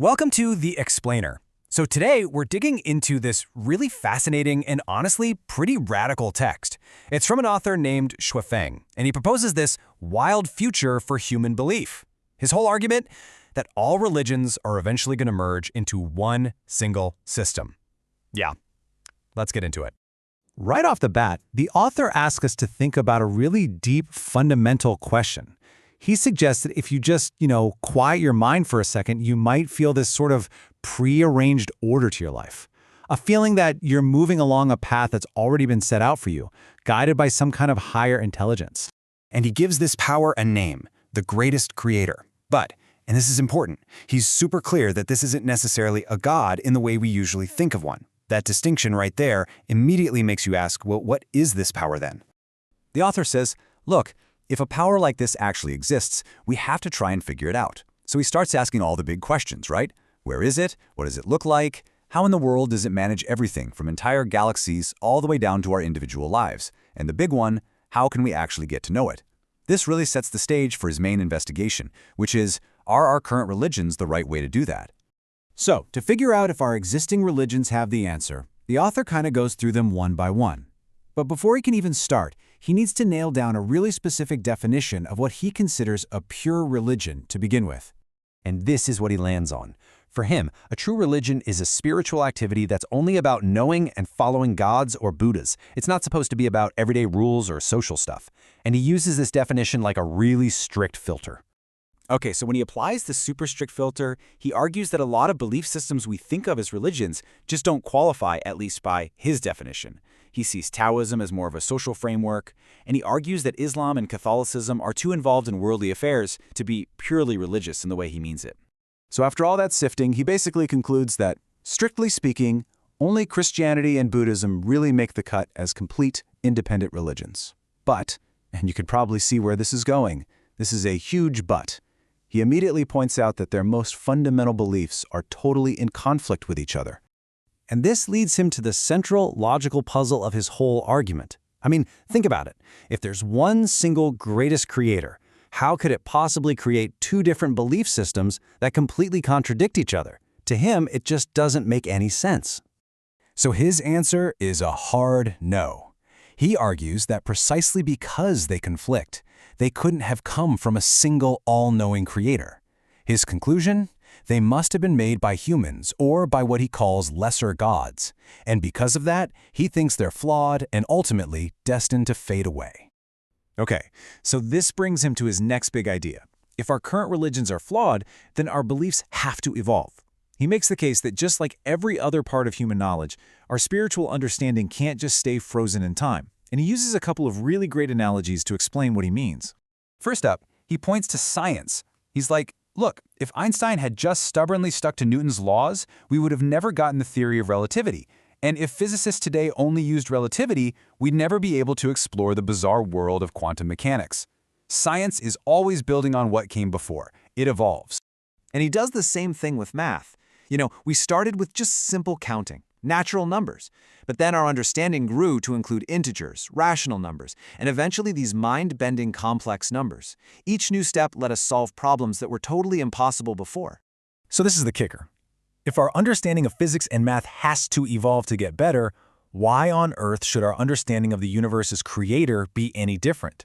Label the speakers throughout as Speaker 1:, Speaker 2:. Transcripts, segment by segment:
Speaker 1: Welcome to The Explainer. So today we're digging into this really fascinating and honestly pretty radical text. It's from an author named Shuifeng, and he proposes this wild future for human belief. His whole argument? That all religions are eventually going to merge into one single system. Yeah, let's get into it.
Speaker 2: Right off the bat, the author asks us to think about a really deep, fundamental question. He suggests that if you just, quiet your mind for a second, you might feel this sort of prearranged order to your life. A feeling that you're moving along a path that's already been set out for you, guided by some kind of higher intelligence.
Speaker 3: And he gives this power a name, the greatest creator. But, and this is important, he's super clear that this isn't necessarily a god in the way we usually think of one. That distinction right there immediately makes you ask, well, what is this power then?
Speaker 4: The author says, look, if a power like this actually exists, we have to try and figure it out. So he starts asking all the big questions, right? Where is it? What does it look like? How in the world does it manage everything from entire galaxies all the way down to our individual lives? And the big one, how can we actually get to know it? This really sets the stage for his main investigation, which is, are our current religions the right way to do that?
Speaker 2: So, to figure out if our existing religions have the answer, the author kind of goes through them one by one. But before he can even start, he needs to nail down a really specific definition of what he considers a pure religion to begin with.
Speaker 4: And this is what he lands on. For him, a true religion is a spiritual activity that's only about knowing and following gods or Buddhas. It's not supposed to be about everyday rules or social stuff. And he uses this definition like a really strict filter.
Speaker 1: Okay, so when he applies the super strict filter, he argues that a lot of belief systems we think of as religions just don't qualify, at least by his definition. He sees Taoism as more of a social framework, and he argues that Islam and Catholicism are too involved in worldly affairs to be purely religious in the way he means it.
Speaker 2: So after all that sifting, he basically concludes that, strictly speaking, only Christianity and Buddhism really make the cut as complete, independent religions. But, and you could probably see where this is going, this is a huge but. He immediately points out that their most fundamental beliefs are totally in conflict with each other. And this leads him to the central logical puzzle of his whole argument. I mean, think about it. If there's one single greatest creator, how could it possibly create two different belief systems that completely contradict each other? To him, it just doesn't make any sense.
Speaker 1: So his answer is a hard no. He argues that precisely because they conflict, they couldn't have come from a single all-knowing creator. His conclusion? They must have been made by humans or by what he calls lesser gods. And because of that, he thinks they're flawed and ultimately destined to fade away. Okay, so this brings him to his next big idea. If our current religions are flawed, then our beliefs have to evolve. He makes the case that just like every other part of human knowledge, our spiritual understanding can't just stay frozen in time. And he uses a couple of really great analogies to explain what he means. First up, he points to science. He's like, look, if Einstein had just stubbornly stuck to Newton's laws, we would have never gotten the theory of relativity. And if physicists today only used relativity, we'd never be able to explore the bizarre world of quantum mechanics. Science is always building on what came before. It evolves. And he does the same thing with math. We started with just simple counting, natural numbers. But then our understanding grew to include integers, rational numbers, and eventually these mind-bending complex numbers. Each new step let us solve problems that were totally impossible before. So this is the kicker. If our understanding of physics and math has to evolve to get better, why on earth should our understanding of the universe's creator be any different?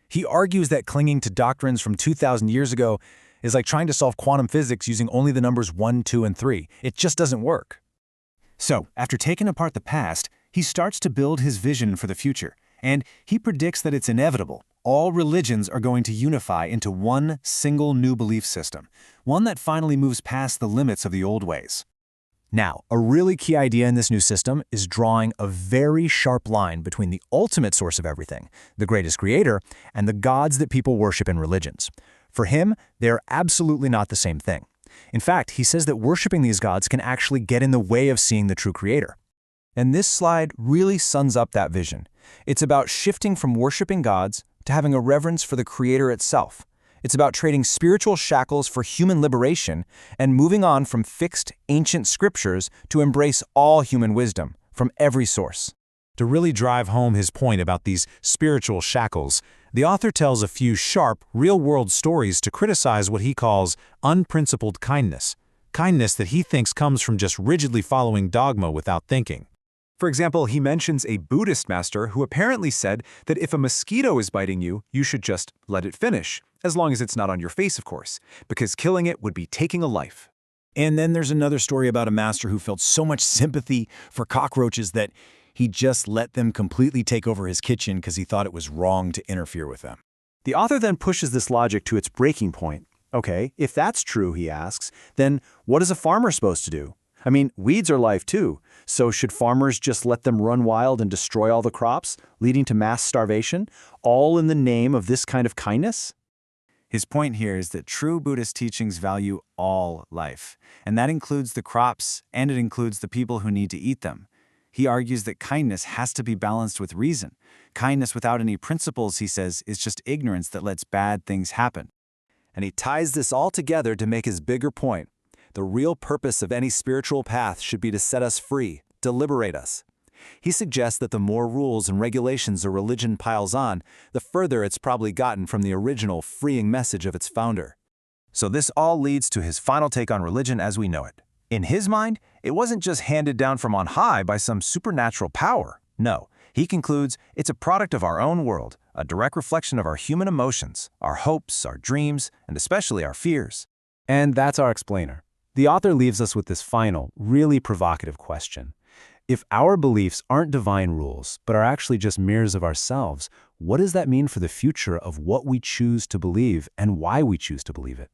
Speaker 1: He argues that clinging to doctrines from 2,000 years ago is like trying to solve quantum physics using only the numbers 1, 2, and 3. It just doesn't work. So, after taking apart the past, he starts to build his vision for the future, and he predicts that it's inevitable. All religions are going to unify into one single new belief system, one that finally moves past the limits of the old ways. Now, a really key idea in this new system is drawing a very sharp line between the ultimate source of everything, the greatest creator, and the gods that people worship in religions. For him, they're absolutely not the same thing. In fact, he says that worshiping these gods can actually get in the way of seeing the true creator. And this slide really sums up that vision. It's about shifting from worshiping gods to having a reverence for the creator itself. It's about trading spiritual shackles for human liberation and moving on from fixed, ancient scriptures to embrace all human wisdom from every source. To really drive home his point about these spiritual shackles, the author tells a few sharp, real-world stories to criticize what he calls unprincipled kindness.
Speaker 5: kindness that he thinks comes from just rigidly following dogma without thinking.
Speaker 2: For example, he mentions a Buddhist master who apparently said that if a mosquito is biting you, you should just let it finish, as long as it's not on your face, of course, because killing it would be taking a life.
Speaker 4: And then there's another story about a master who felt so much sympathy for cockroaches that he just let them completely take over his kitchen because he thought it was wrong to interfere with them.
Speaker 2: The author then pushes this logic to its breaking point. Okay, if that's true, he asks, then what is a farmer supposed to do? I mean, weeds are life too, so should farmers just let them run wild and destroy all the crops, leading to mass starvation, all in the name of this kind of kindness?
Speaker 3: His point here is that true Buddhist teachings value all life, and that includes the crops, and it includes the people who need to eat them. He argues that kindness has to be balanced with reason. Kindness without any principles, he says, is just ignorance that lets bad things happen.
Speaker 4: And he ties this all together to make his bigger point. The real purpose of any spiritual path should be to set us free, to liberate us. He suggests that the more rules and regulations a religion piles on, the further it's probably gotten from the original freeing message of its founder.
Speaker 1: So this all leads to his final take on religion as we know it. In his mind, it wasn't just handed down from on high by some supernatural power. No, he concludes it's a product of our own world, a direct reflection of our human emotions, our hopes, our dreams, and especially our fears.
Speaker 2: And that's our explainer. The author leaves us with this final, really provocative question. If our beliefs aren't divine rules, but are actually just mirrors of ourselves, what does that mean for the future of what we choose to believe and why we choose to believe it?